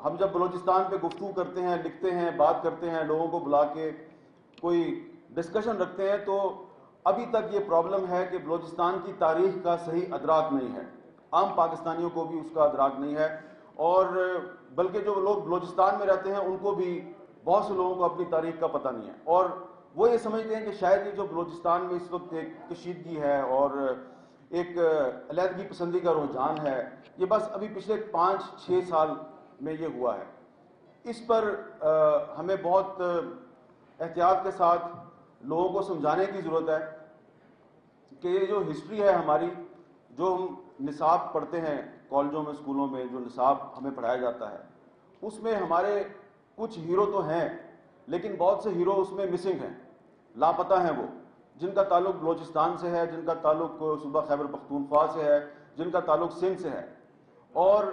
ہم جب بلوچستان پہ گفتگو کرتے ہیں، لکھتے ہیں، بات کرتے ہیں، لوگوں کو بلا کے کوئی ڈسکشن رکھتے ہیں، تو ابھی تک یہ پرابلم ہے کہ بلوچستان کی تاریخ کا صحیح ادراک نہیں ہے. عام پاکستانیوں کو بھی اس کا ادراک نہیں ہے، اور بلکہ جو لوگ بلوچستان میں رہتے ہیں ان کو بھی بہت سے لوگوں کو اپنی تاریخ کا پتہ نہیں ہے، اور وہ یہ سمجھتے ہیں کہ شاید یہ جو بلوچستان میں اس وقت ایک کشیدگی ہے اور ایک علیحدگی پسندی کا رجحان ہے، یہ بس ابھی پچھلے 5-6 سال میں یہ ہوا ہے. اس پر ہمیں بہت احتیاط کے ساتھ لوگوں کو سمجھانے کی ضرورت ہے کہ یہ جو ہسٹری ہے ہماری، جو ہم نصاب پڑھتے ہیں کالجوں میں، اسکولوں میں، جو نصاب ہمیں پڑھایا جاتا ہے، اس میں ہمارے کچھ ہیرو تو ہیں، لیکن بہت سے ہیرو اس میں مسنگ ہیں، لاپتہ ہیں، وہ جن کا تعلق بلوچستان سے ہے، جن کا تعلق صوبہ خیبر پختونخوا سے ہے، جن کا تعلق سندھ سے ہے. اور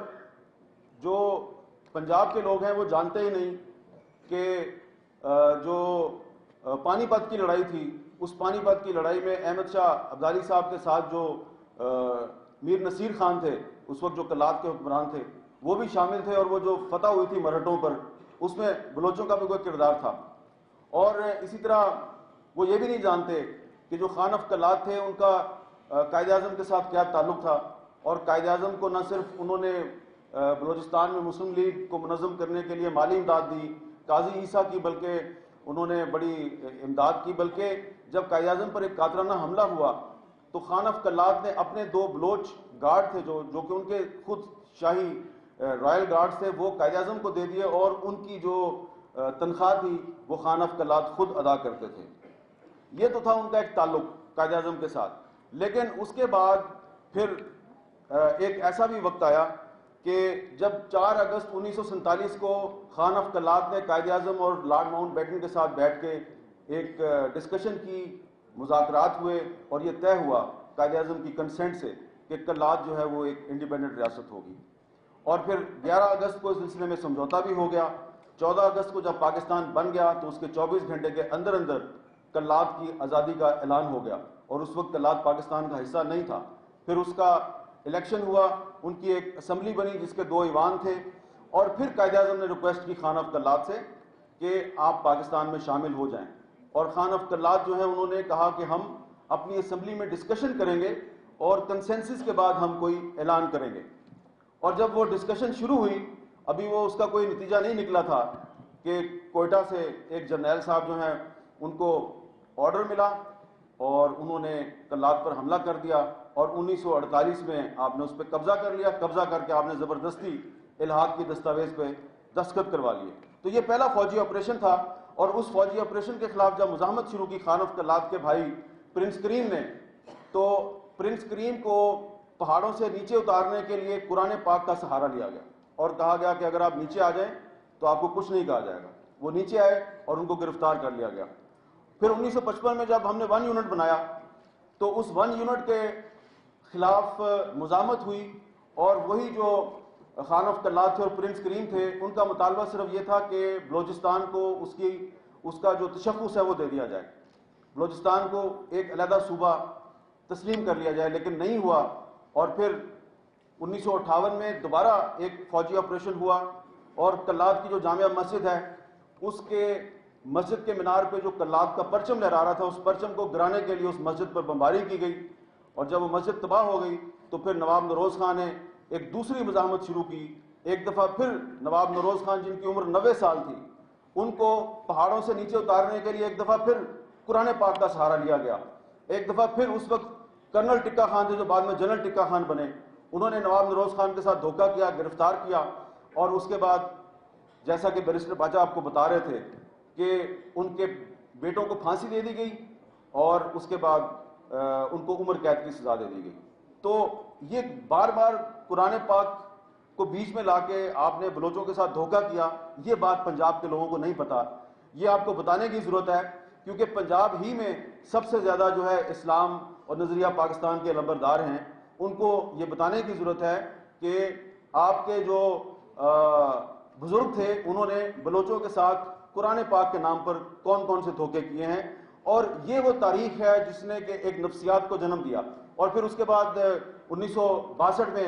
جو پنجاب کے لوگ ہیں وہ جانتے ہی نہیں کہ جو پانی پت کی لڑائی تھی، اس پانی پت کی لڑائی میں احمد شاہ ابدالی صاحب کے ساتھ جو میر نصیر خان تھے، اس وقت جو کلات کے حکمران تھے، وہ بھی شامل تھے، اور وہ جو فتح ہوئی تھی مرہٹوں پر، اس میں بلوچوں کا بھی کوئی کردار تھا. اور اسی طرح وہ یہ بھی نہیں جانتے کہ جو خان آف کلات تھے ان کا قائد اعظم کے ساتھ کیا تعلق تھا، اور قائد اعظم کو نہ صرف انہوں نے بلوچستان میں مسلم لیگ کو منظم کرنے کے لیے مالی امداد دی، قاضی عیسیٰ کی، بلکہ انہوں نے بڑی امداد کی، بلکہ جب قائد اعظم پر ایک قاتلانہ حملہ ہوا تو خان آف کلات نے اپنے 2 بلوچ گارڈ تھے جو کہ ان کے خود شاہی رائل گارڈز تھے، وہ قائد اعظم کو دے دیے، اور ان کی جو تنخواہ تھی وہ خان آف کلات خود ادا کرتے تھے. یہ تو تھا ان کا ایک تعلق قائد اعظم کے ساتھ. لیکن اس کے بعد پھر ایک ایسا بھی وقت آیا کہ جب 4 اگست 1947 کو خان آف کلات نے قائد اعظم اور لارڈ ماؤنٹ بیٹن کے ساتھ بیٹھ کے ایک ڈسکشن کی، مذاکرات ہوئے، اور یہ طے ہوا قائد اعظم کی کنسنٹ سے کہ کلات جو ہے وہ ایک انڈیپینڈنٹ ریاست ہوگی. اور پھر 11 اگست کو اس سلسلے میں سمجھوتا بھی ہو گیا. 14 اگست کو جب پاکستان بن گیا تو اس کے 24 گھنٹے کے اندر اندر کلات کی آزادی کا اعلان ہو گیا، اور اس وقت کلات پاکستان کا حصہ نہیں تھا. پھر اس کا الیکشن ہوا، ان کی ایک اسمبلی بنی جس کے 2 ایوان تھے، اور پھر قائد اعظم نے ریکویسٹ کی خان آف کلات سے کہ آپ پاکستان میں شامل ہو جائیں. اور خان آف کلات جو ہے انہوں نے کہا کہ ہم اپنی اسمبلی میں ڈسکشن کریں گے اور کنسنسس کے بعد ہم کوئی اعلان کریں گے. اور جب وہ ڈسکشن شروع ہوئی، ابھی وہ اس کا کوئی نتیجہ نہیں نکلا تھا کہ کوئٹہ سے ایک جرنیل صاحب جو ہیں ان کو آرڈر ملا، اور انہوں نے کلات پر حملہ کر دیا، اور 1948 میں آپ نے اس پہ قبضہ کر لیا. قبضہ کر کے آپ نے زبردستی الحاق کی دستاویز پہ دستخط کروا لیے. تو یہ پہلا فوجی آپریشن تھا، اور اس فوجی آپریشن کے خلاف جب مزاحمت شروع کی خان آف کلات کے بھائی پرنس کریم نے، تو پرنس کریم کو پہاڑوں سے نیچے اتارنے کے لیے قرآن پاک کا سہارا لیا گیا، اور کہا گیا کہ اگر آپ نیچے آ جائیں تو آپ کو کچھ نہیں کہا جائے گا. وہ نیچے آئے اور ان کو گرفتار کر لیا گیا. پھر 1955 میں جب ہم نے 1 یونٹ بنایا تو اس 1 یونٹ کے خلاف مزاحمت ہوئی، اور وہی جو خان آف کلات تھے اور پرنس کریم تھے، ان کا مطالبہ صرف یہ تھا کہ بلوچستان کو اس کا جو تشخص ہے وہ دے دیا جائے، بلوچستان کو ایک علیحدہ صوبہ تسلیم کر لیا جائے. لیکن نہیں ہوا. اور پھر 1958 میں دوبارہ ایک فوجی آپریشن ہوا، اور کلات کی جو جامعہ مسجد ہے اس کے مسجد کے مینار پہ جو کلات کا پرچم لہرا رہا تھا، اس پرچم کو گرانے کے لیے اس مسجد پر بمباری کی گئی. اور جب وہ مسجد تباہ ہو گئی تو پھر نواب نوروز خان نے ایک دوسری مزاحمت شروع کی. ایک دفعہ پھر نواب نوروز خان جن کی عمر 90 سال تھی، ان کو پہاڑوں سے نیچے اتارنے کے لیے ایک دفعہ پھر قرآن پاک کا سہارا لیا گیا. ایک دفعہ پھر اس وقت کرنل ٹکا خان تھے جو بعد میں جنرل ٹکا خان بنے، انہوں نے نواب نوروز خان کے ساتھ دھوکہ کیا، گرفتار کیا. اور اس کے بعد جیسا کہ بیرسٹر باچا آپ کو بتا رہے تھے کہ ان کے بیٹوں کو پھانسی دے دی گئی، اور اس کے بعد ان کو عمر قید کی سزا دے دی گئی. تو یہ بار بار قرآن پاک کو بیچ میں لا کے آپ نے بلوچوں کے ساتھ دھوکہ کیا، یہ بات پنجاب کے لوگوں کو نہیں پتا. یہ آپ کو بتانے کی ضرورت ہے، کیونکہ پنجاب ہی میں سب سے زیادہ جو ہے اسلام اور نظریہ پاکستان کے لمبردار ہیں. ان کو یہ بتانے کی ضرورت ہے کہ آپ کے جو بزرگ تھے انہوں نے بلوچوں کے ساتھ قرآن پاک کے نام پر کون کون سے دھوکے کیے ہیں. اور یہ وہ تاریخ ہے جس نے کہ ایک نفسیات کو جنم دیا. اور پھر اس کے بعد 1962 میں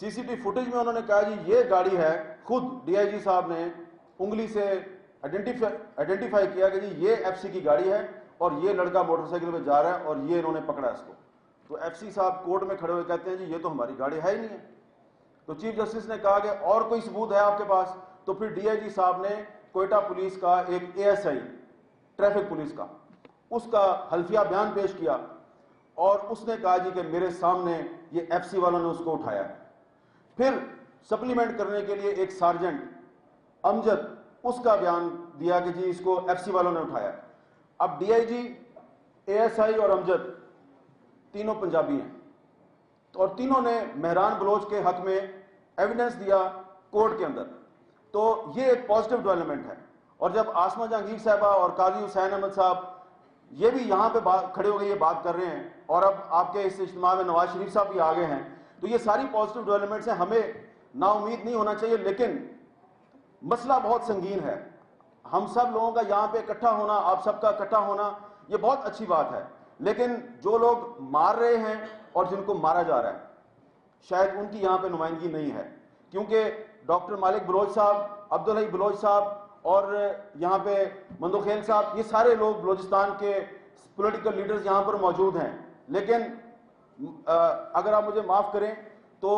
سی سی ٹی وی فوٹیج میں انہوں نے کہا جی یہ گاڑی ہے, خود ڈی آئی جی صاحب نے انگلی سے آئیڈینٹیفائی کیا کہ جی یہ ایف سی کی گاڑی ہے اور یہ لڑکا موٹر سائیکل پہ جا رہا ہے اور یہ انہوں نے پکڑا اس کو. تو ایف سی صاحب کورٹ میں کھڑے ہوئے کہتے ہیں جی یہ تو ہماری گاڑی ہے ہی نہیں ہے. تو چیف جسٹس نے کہا کہ اور کوئی ثبوت ہے آپ کے پاس؟ تو پھر ڈی آئی جی صاحب نے کوئٹہ پولیس کا ایک A S I traffic police کا, اس کا حلفیہ بیان پیش کیا اور اس نے کہا جی کہ میرے سامنے یہ ایف سی والوں نے اس کو اٹھایا. پھر سپلیمنٹ کرنے کے لیے ایک سارجنٹ امجد, اس کا بیان دیا کہ جی اس کو ایف سی والوں نے اٹھایا. اب D I G, A S I اور امجد تینوں پنجابی ہیں اور تینوں نے مہران بلوچ کے حق میں ایویڈنس دیا کورٹ کے اندر. تو یہ ایک پازیٹیو ڈیولپمنٹ ہے. اور جب آسمہ جہانگیر صاحبہ اور قاضی حسین احمد صاحب یہ بھی یہاں پہ کھڑے ہو گئے, یہ بات کر رہے ہیں, اور اب آپ کے اس اجتماع میں نواز شریف صاحب بھی آگے ہیں, تو یہ ساری پازیٹیو ڈیولپمنٹس ہیں. ہمیں نا امید نہیں ہونا چاہیے, لیکن مسئلہ بہت سنگین ہے. ہم سب لوگوں کا یہاں پہ اکٹھا ہونا, آپ سب کا اکٹھا ہونا, یہ بہت اچھی بات ہے. لیکن جو لوگ مار رہے ہیں اور جن کو مارا جا رہا ہے, شاید ان کی یہاں پہ نمائندگی نہیں ہے, کیونکہ ڈاکٹر مالک بلوچ صاحب, عبدالحی بلوچ صاحب اور یہاں پہ مندوخیل صاحب, یہ سارے لوگ بلوچستان کے پولیٹیکل لیڈرز یہاں پر موجود ہیں. لیکن اگر آپ مجھے معاف کریں تو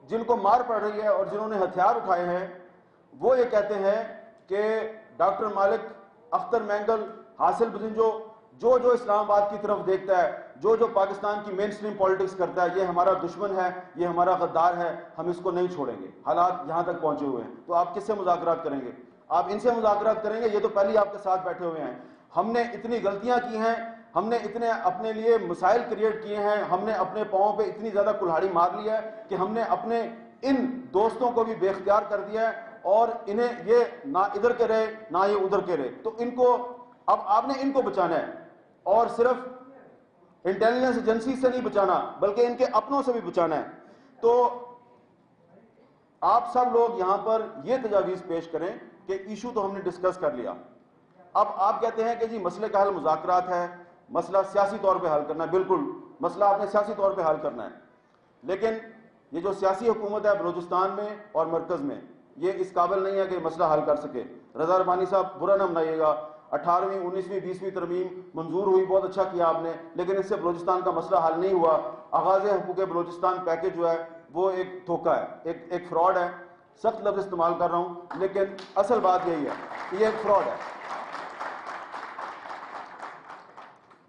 جن کو مار پڑ رہی ہے اور جنہوں نے ہتھیار اٹھائے ہیں وہ یہ کہتے ہیں کہ ڈاکٹر مالک, اختر مینگل, حاصل بزنجو, جو اسلام آباد کی طرف دیکھتا ہے, جو پاکستان کی مین سٹریم پالیٹکس کرتا ہے, یہ ہمارا دشمن ہے, یہ ہمارا غدار ہے, ہم اس کو نہیں چھوڑیں گے. حالات یہاں تک پہنچے ہوئے ہیں, تو آپ کس سے مذاکرات کریں گے؟ آپ ان سے مذاکرات کریں گے؟ یہ تو پہلے آپ کے ساتھ بیٹھے ہوئے ہیں. ہم نے اتنی غلطیاں کی ہیں, ہم نے اتنے اپنے لیے مسائل کریٹ کیے ہیں, ہم نے اپنے پاؤں پہ اتنی زیادہ کلہاڑی مار لی ہے کہ ہم نے اپنے ان دوستوں کو بھی بے اختیار کر دیا ہے, اور انہیں یہ نہ ادھر کے رہے نہ یہ ادھر کے رہے. تو ان کو اب آپ نے ان کو بچانا ہے, اور صرف انٹیلیجنس ایجنسی سے نہیں بچانا بلکہ ان کے اپنوں سے بھی بچانا ہے. تو آپ سب لوگ یہاں پر یہ تجاویز پیش کریں کہ ایشو تو ہم نے ڈسکس کر لیا, اب آپ کہتے ہیں کہ جی مسئلے کا حل مذاکرات ہے, مسئلہ سیاسی طور پہ حل کرنا ہے. بالکل, مسئلہ آپ نے سیاسی طور پہ حل کرنا ہے, لیکن یہ جو سیاسی حکومت ہے بلوچستان میں اور مرکز میں, یہ اس قابل نہیں ہے کہ مسئلہ حل کر سکے. رضا ربانی صاحب, برا نہ منائیے گا, 18ویں 19ویں 20ویں ترمیم منظور ہوئی, بہت اچھا کیا آپ نے, لیکن اس سے بلوچستان کا مسئلہ حل نہیں ہوا. آغاز حقوق بلوچستان پیکج جو ہے وہ ایک دھوکہ ہے, ایک فراڈ ہے. سخت لفظ استعمال کر رہا ہوں, لیکن اصل بات یہی ہے کہ یہ ایک فراڈ ہے.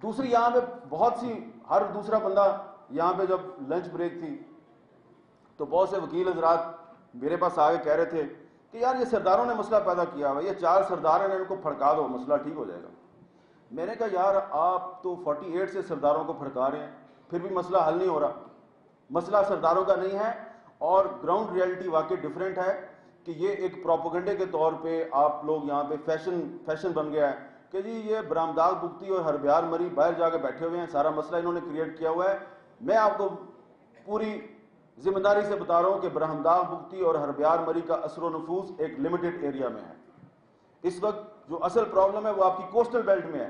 دوسری, یہاں پہ بہت سی, ہر دوسرا بندہ یہاں پہ جب لنچ بریک تھی تو بہت سے وکیل حضرات میرے پاس آگے کہہ رہے تھے کہ یار یہ سرداروں نے مسئلہ پیدا کیا ہوا, یہ 4 سردار ہیں, ان کو پھڑکا دو, مسئلہ ٹھیک ہو جائے گا. میں نے کہا یار آپ تو 48 سے سرداروں کو پھڑکا رہے ہیں, پھر بھی مسئلہ حل نہیں ہو رہا. مسئلہ سرداروں کا نہیں ہے, اور گراؤنڈ ریئلٹی واقعی ڈیفرنٹ ہے کہ یہ ایک پروپیگنڈے کے طور پہ آپ لوگ یہاں پہ فیشن بن گیا ہے کہ جی یہ برہمداغ بگٹی اور ہربیار مری باہر جا کے بیٹھے ہوئے ہیں, سارا مسئلہ انہوں نے کریٹ کیا ہوا ہے. میں آپ کو پوری ذمہ داری سے بتا رہا ہوں کہ برہمداغ بگٹی اور ہربیار مری کا اثر و نفوذ ایک لمیٹڈ ایریا میں ہے. اس وقت جو اصل پرابلم ہے وہ آپ کی کوسٹل بیلٹ میں ہے,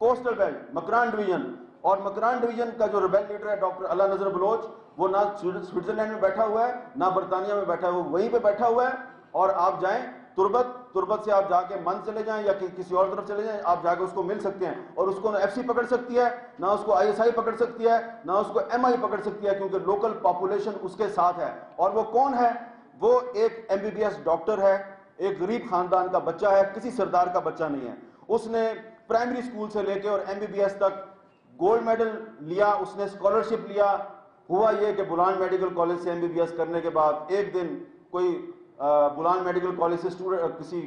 کوسٹل بیلٹ, مکران ڈویژن. اور مکران ڈویژن کا جو ریبیل لیڈر ہے ڈاکٹر اللہ نذر بلوچ, وہ نہ سوئٹزرلینڈ میں بیٹھا ہوا ہے نہ برطانیہ میں بیٹھا ہوا ہے, وہ وہیں پہ بیٹھا ہوا ہے. اور آپ جائیں تربت سے آپ جا کے من چلے جائیں یا کسی اور طرف چلے جائیں, آپ جا کے اس کو مل سکتے ہیں, اور اس کو نہ ایف سی پکڑ سکتی ہے, نہ اس کو آئی ایس آئی پکڑ سکتی ہے, نہ اس کو ایم آئی پکڑ سکتی ہے, کیونکہ لوکل پاپولیشن اس کے ساتھ ہے. اور وہ کون ہے؟ وہ ایک M B B S doctor ہے, ایک غریب خاندان کا بچہ ہے, کسی سردار کا بچہ نہیں ہے. اس نے پرائمری اسکول سے لے کے اور ایم بی بی ایس تک گولڈ میڈل لیا, اس نے اسکالرشپ لیا. ہوا یہ کہ بلان میڈیکل کالج سے ایم بی بی ایس کرنے کے بعد ایک دن کوئی بلان میڈیکل کالج سے کسی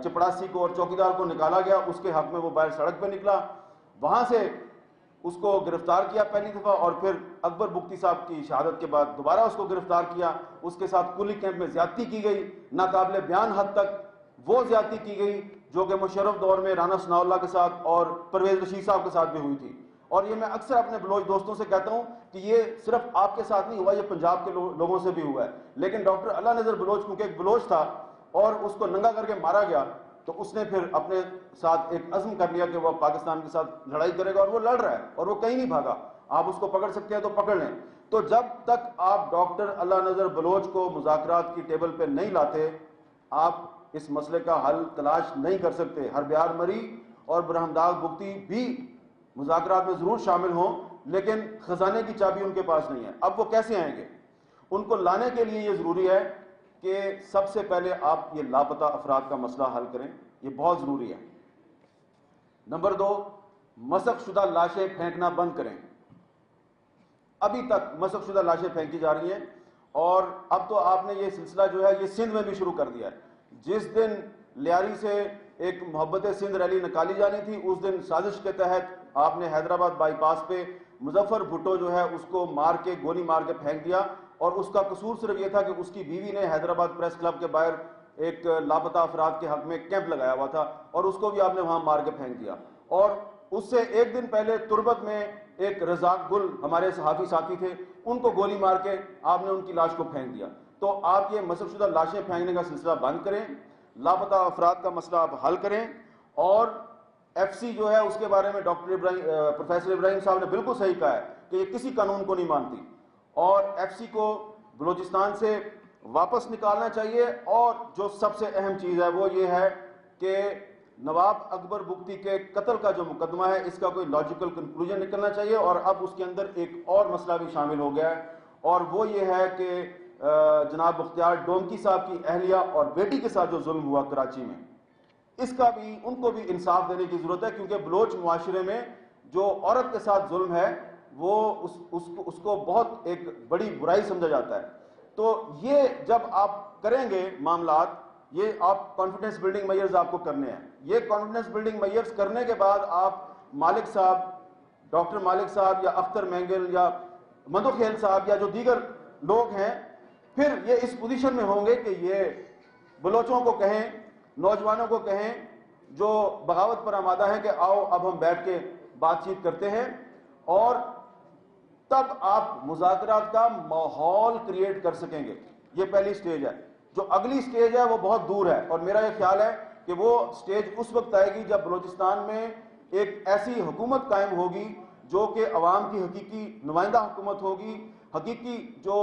چپڑاسی کو اور چوکیدار کو نکالا گیا, اس کے حق میں وہ باہر سڑک پہ نکلا, وہاں سے اس کو گرفتار کیا پہلی دفعہ, اور پھر اکبر بگٹی صاحب کی شہادت کے بعد دوبارہ اس کو گرفتار کیا. اس کے ساتھ کلی کیمپ میں زیادتی کی گئی, ناقابل بیان حد تک وہ زیادتی کی گئی جو کہ مشرف دور میں رانا ثناء اللہ کے ساتھ اور پرویز رشید صاحب کے ساتھ بھی ہوئی تھی. اور یہ میں اکثر اپنے بلوچ دوستوں سے کہتا ہوں کہ یہ صرف آپ کے ساتھ نہیں ہوا, یہ پنجاب کے لوگوں سے بھی ہوا ہے. لیکن ڈاکٹر اللہ نذر بلوچ کیونکہ ایک بلوچ تھا اور اس کو ننگا کر کے مارا گیا, تو اس نے پھر اپنے ساتھ ایک عزم کر لیا کہ وہ پاکستان کے ساتھ لڑائی کرے گا, اور وہ لڑ رہا ہے اور وہ کہیں نہیں بھاگا. آپ اس کو پکڑ سکتے ہیں تو پکڑ لیں. تو جب تک آپ ڈاکٹر اللہ نذر بلوچ کو مذاکرات کی ٹیبل پہ نہیں لاتے آپ اس مسئلے کا حل تلاش نہیں کر سکتے. ہربیار مری اور برہمداغ بگٹی بھی مذاکرات میں ضرور شامل ہوں لیکن خزانے کی چابی ان کے پاس نہیں ہے. اب وہ کیسے آئیں گے؟ ان کو لانے کے لیے یہ ضروری ہے کہ سب سے پہلے آپ یہ لاپتہ افراد کا مسئلہ حل کریں. یہ بہت ضروری ہے. نمبر 2، مسخ شدہ لاشیں پھینکنا بند کریں. ابھی تک مسخ شدہ لاشیں پھینکی جا رہی ہیں اور اب تو آپ نے یہ سلسلہ جو ہے یہ سندھ میں بھی شروع کر دیا ہے. جس دن لیاری سے ایک محبت سندھ ریلی نکالی جانی تھی اس دن سازش کے تحت آپ نے حیدرآباد بائی پاس پہ مظفر بھٹو جو ہے اس کو مار کے گولی مار کے پھینک دیا اور اس کا قصور صرف یہ تھا کہ اس کی بیوی نے حیدرآباد پریس کلب کے باہر ایک لاپتہ افراد کے حق میں کیمپ لگایا ہوا تھا اور اس کو بھی آپ نے وہاں مار کے پھینک دیا. اور اس سے ایک دن پہلے تربت میں ایک رزاق گل ہمارے صحافی ساتھی تھے ان کو گولی مار کے آپ نے ان کی لاش کو پھینک دیا. تو آپ یہ مسخ شدہ لاشیں پھینکنے کا سلسلہ بند کریں، لاپتہ افراد کا مسئلہ آپ حل کریں. اور ایف سی جو ہے اس کے بارے میں پروفیسر ابراہیم صاحب نے بالکل صحیح کہا ہے کہ یہ کسی قانون کو نہیں مانتی اور ایف سی کو بلوچستان سے واپس نکالنا چاہیے. اور جو سب سے اہم چیز ہے وہ یہ ہے کہ نواب اکبر بگٹی کے قتل کا جو مقدمہ ہے اس کا کوئی لاجیکل کنکلوژن نکلنا چاہیے. اور اب اس کے اندر ایک اور مسئلہ بھی شامل ہو گیا ہے اور وہ یہ ہے کہ جناب بختیار ڈومکی صاحب کی اہلیہ اور بیٹی کے ساتھ جو ظلم ہوا کراچی میں اس کا بھی ان کو بھی انصاف دینے کی ضرورت ہے کیونکہ بلوچ معاشرے میں جو عورت کے ساتھ ظلم ہے وہ اس کو بہت ایک بڑی برائی سمجھا جاتا ہے. تو یہ جب آپ کریں گے معاملات یہ آپ کانفیڈنس بلڈنگ میئرز آپ کو کرنے ہیں. یہ کانفیڈنس بلڈنگ میئرز کرنے کے بعد آپ مالک صاحب ڈاکٹر مالک صاحب یا اختر مینگل یا مدو خیل صاحب یا جو دیگر لوگ ہیں پھر یہ اس پوزیشن میں ہوں گے کہ یہ بلوچوں کو کہیں نوجوانوں کو کہیں جو بغاوت پر آمادہ ہیں کہ آؤ اب ہم بیٹھ کے بات چیت کرتے ہیں. اور تب آپ مذاکرات کا ماحول کریٹ کر سکیں گے. یہ پہلی سٹیج ہے. جو اگلی سٹیج ہے وہ بہت دور ہے اور میرا یہ خیال ہے کہ وہ سٹیج اس وقت آئے گی جب بلوچستان میں ایک ایسی حکومت قائم ہوگی جو کہ عوام کی حقیقی نمائندہ حکومت ہوگی. حقیقی جو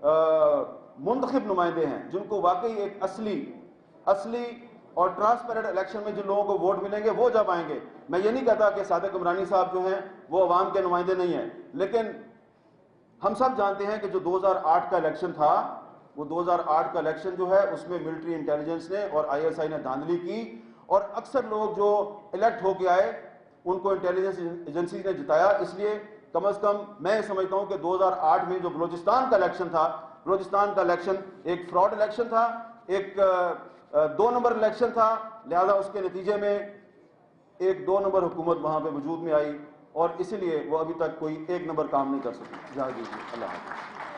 منتخب نمائندے ہیں جن کو واقعی ایک اصلی اور ٹرانسپیرنٹ الیکشن میں جن لوگوں کو ووٹ ملیں گے وہ جب آئیں گے. میں یہ نہیں کہتا کہ صادق عمرانی صاحب جو ہیں وہ عوام کے نمائندے نہیں ہیں لیکن ہم سب جانتے ہیں کہ جو 2008 کا الیکشن تھا وہ 2008 کا الیکشن جو ہے اس میں ملٹری انٹیلیجنس نے اور آئی ایس آئی نے دھاندلی کی اور اکثر لوگ جو الیکٹ ہو کے آئے ان کو انٹیلیجنس ایجنسیز نے جتایا. اس لیے کم از کم میں سمجھتا ہوں کہ 2008 میں جو بلوچستان کا الیکشن تھا بلوچستان کا الیکشن ایک فراڈ الیکشن تھا، ایک 2 نمبر الیکشن تھا. لہذا اس کے نتیجے میں ایک 2 نمبر حکومت وہاں پہ وجود میں آئی اور اسی لیے وہ ابھی تک کوئی 1 نمبر کام نہیں کر سکی. جہاں اللہ حافظ.